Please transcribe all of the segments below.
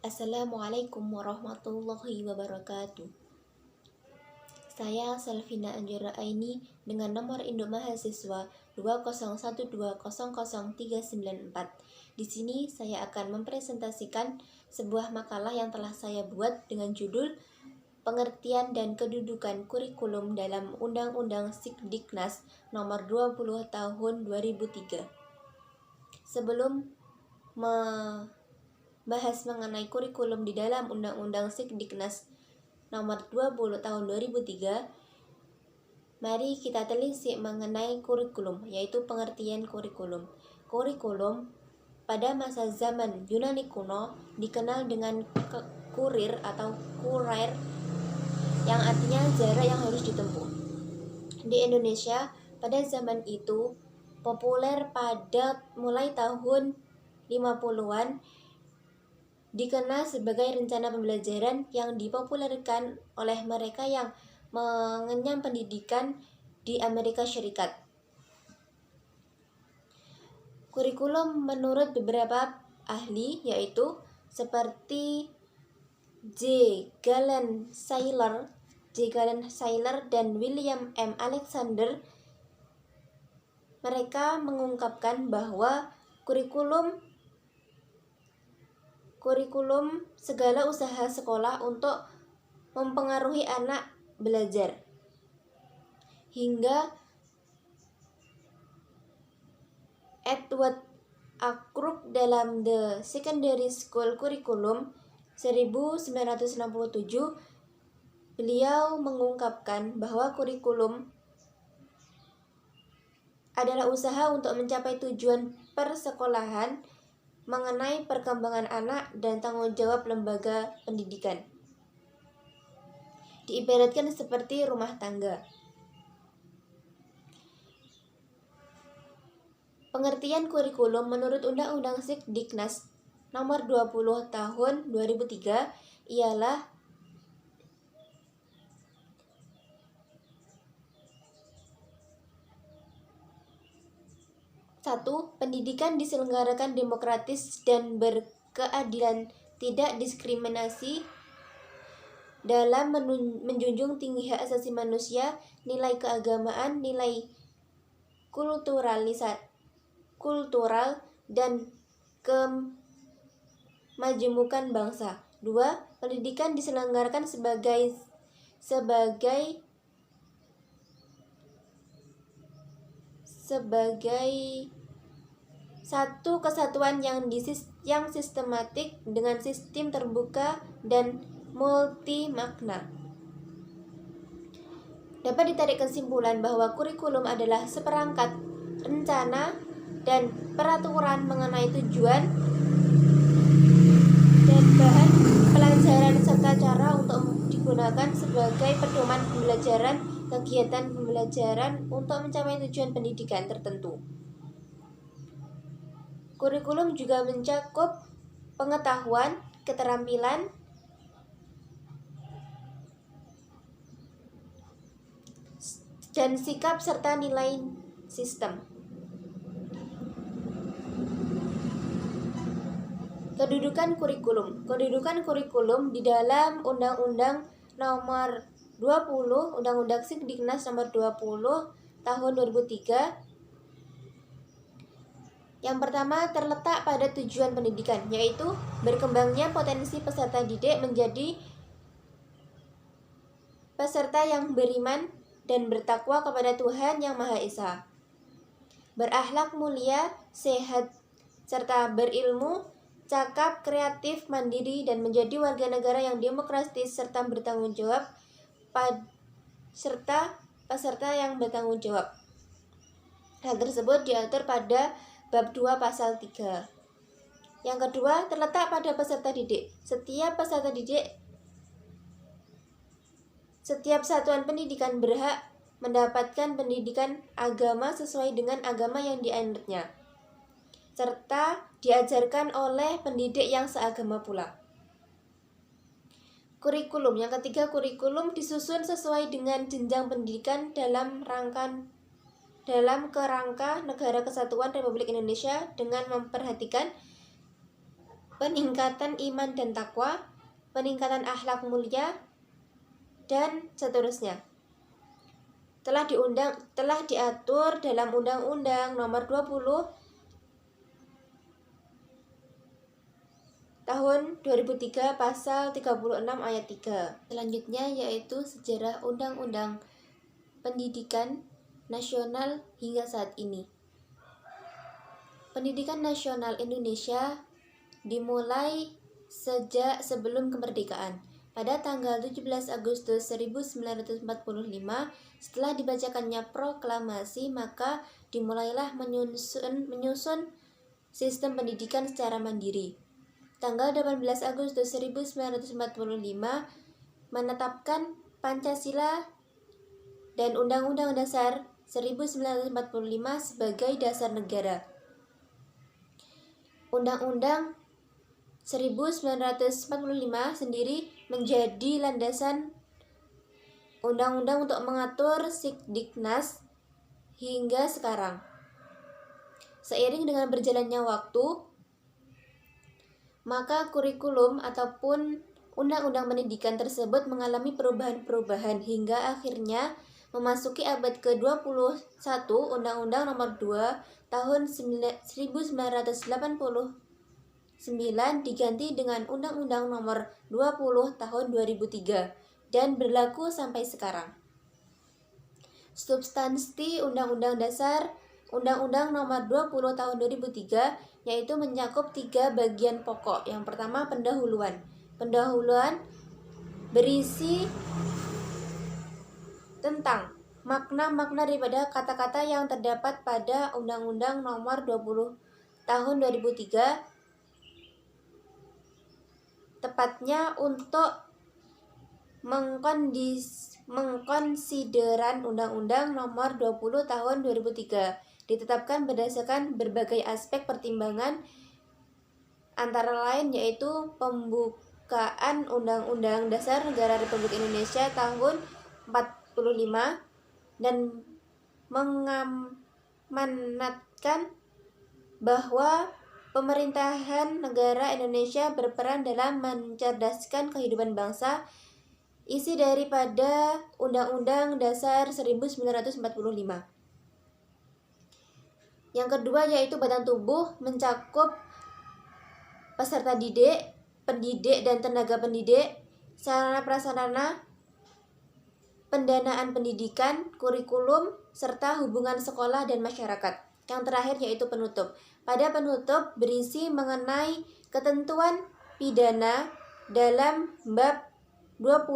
Assalamualaikum warahmatullahi wabarakatuh. Saya Selvina Anjara Aini dengan nomor induk mahasiswa 201200394. Di sini saya akan mempresentasikan sebuah makalah yang telah saya buat dengan judul Pengertian dan Kedudukan Kurikulum dalam Undang-Undang Sikdiknas Nomor 20 Tahun 2003. Sebelum bahas mengenai kurikulum di dalam Undang-Undang Sikdiknas Nomor 20 Tahun 2003, mari kita telisik mengenai kurikulum, yaitu pengertian kurikulum. Kurikulum pada masa zaman Yunani kuno dikenal dengan kurir atau kurer, yang artinya jarak yang harus ditempuh. Di Indonesia pada zaman itu populer pada mulai tahun 50-an, dikenal sebagai rencana pembelajaran yang dipopulerkan oleh mereka yang mengenyam pendidikan di Amerika Serikat. Kurikulum menurut beberapa ahli, yaitu seperti J. Galen Saylor dan William M. Alexander, mereka mengungkapkan bahwa kurikulum segala usaha sekolah untuk mempengaruhi anak belajar. Hingga Edward A. Crook dalam The Secondary School Curriculum 1967, beliau mengungkapkan bahwa kurikulum adalah usaha untuk mencapai tujuan persekolahan mengenai perkembangan anak dan tanggung jawab lembaga pendidikan. Diibaratkan seperti rumah tangga. Pengertian kurikulum menurut Undang-Undang Sikdiknas Nomor 20 Tahun 2003 ialah satu, pendidikan diselenggarakan demokratis dan berkeadilan, tidak diskriminasi, dalam menjunjung tinggi hak asasi manusia, nilai keagamaan, nilai kultural, dan kemajemukan bangsa. Dua, pendidikan diselenggarakan sebagai satu kesatuan yang sistematik dengan sistem terbuka dan multi makna. Dapat ditarik kesimpulan bahwa kurikulum adalah seperangkat rencana dan peraturan mengenai tujuan dan bahan pelajaran serta cara untuk digunakan sebagai pedoman pembelajaran, kegiatan pembelajaran untuk mencapai tujuan pendidikan tertentu. Kurikulum juga mencakup pengetahuan, keterampilan, dan sikap serta nilai sistem. Kedudukan kurikulum di dalam Undang-Undang Nomor 20, Undang-Undang Sikdiknas Nomor 20 Tahun 2003. Yang pertama terletak pada tujuan pendidikan, yaitu berkembangnya potensi peserta didik menjadi peserta yang beriman dan bertakwa kepada Tuhan Yang Maha Esa, berakhlak mulia, sehat, serta berilmu, cakap, kreatif, mandiri, dan menjadi warga negara yang demokratis serta bertanggung jawab, serta peserta yang bertanggung jawab. Hal tersebut diatur pada Bab 2 Pasal 3. Yang kedua, terletak pada peserta didik. Setiap satuan pendidikan berhak mendapatkan pendidikan agama sesuai dengan agama yang dianutnya, serta diajarkan oleh pendidik yang seagama pula. Kurikulum. Yang ketiga, kurikulum disusun sesuai dengan jenjang pendidikan dalam kerangka Negara Kesatuan Republik Indonesia dengan memperhatikan peningkatan iman dan takwa, peningkatan akhlak mulia, dan seterusnya. Telah diatur dalam Undang-Undang Nomor 20 Tahun 2003 Pasal 36 Ayat 3. Selanjutnya yaitu sejarah Undang-Undang Pendidikan Nasional hingga saat ini. Pendidikan nasional Indonesia dimulai sejak sebelum kemerdekaan. Pada tanggal 17 Agustus 1945, setelah dibacakannya proklamasi, maka dimulailah menyusun sistem pendidikan secara mandiri. Tanggal 18 Agustus 1945 menetapkan Pancasila dan Undang-Undang Dasar 1945 sebagai dasar negara. Undang-Undang 1945 sendiri menjadi landasan undang-undang untuk mengatur Sikdiknas hingga sekarang. Seiring dengan berjalannya waktu, maka kurikulum ataupun undang-undang pendidikan tersebut mengalami perubahan-perubahan hingga akhirnya memasuki abad ke-21. Undang-Undang Nomor 2 Tahun 1989 diganti dengan Undang-Undang Nomor 20 Tahun 2003 dan berlaku sampai sekarang. Substansi Undang-Undang Dasar Undang-Undang Nomor 20 Tahun 2003 yaitu mencakup 3 bagian pokok. Yang pertama, pendahuluan. Pendahuluan berisi tentang makna-makna daripada kata-kata yang terdapat pada Undang-Undang Nomor 20 Tahun 2003, tepatnya untuk mengkonsideran Undang-Undang Nomor 20 Tahun 2003 ditetapkan berdasarkan berbagai aspek pertimbangan, antara lain yaitu pembukaan Undang-Undang Dasar Negara Republik Indonesia tahun 45 dan mengamanatkan bahwa pemerintahan negara Indonesia berperan dalam mencerdaskan kehidupan bangsa. Isi daripada Undang-Undang Dasar 1945. Yang kedua yaitu batang tubuh, mencakup peserta didik, pendidik dan tenaga pendidik, sarana prasarana, pendanaan pendidikan, kurikulum, serta hubungan sekolah dan masyarakat. Yang terakhir yaitu penutup. Pada penutup berisi mengenai ketentuan pidana dalam bab 20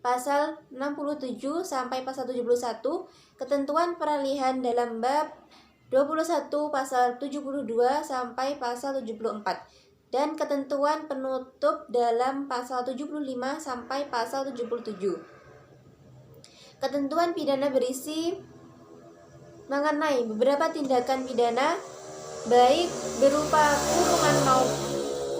pasal 67 sampai pasal 71, ketentuan peralihan dalam bab 21 pasal 72 sampai pasal 74, dan ketentuan penutup dalam pasal 75 sampai pasal 77. Ketentuan pidana berisi mengenai beberapa tindakan pidana baik berupa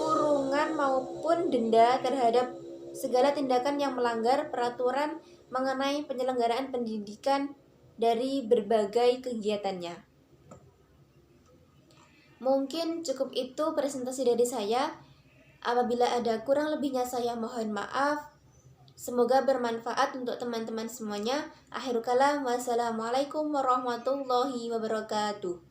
kurungan maupun denda terhadap segala tindakan yang melanggar peraturan mengenai penyelenggaraan pendidikan dari berbagai kegiatannya. Mungkin cukup itu presentasi dari saya. Apabila ada kurang lebihnya saya mohon maaf. Semoga bermanfaat untuk teman-teman semuanya. Akhirul kalam, wassalamualaikum warahmatullahi wabarakatuh.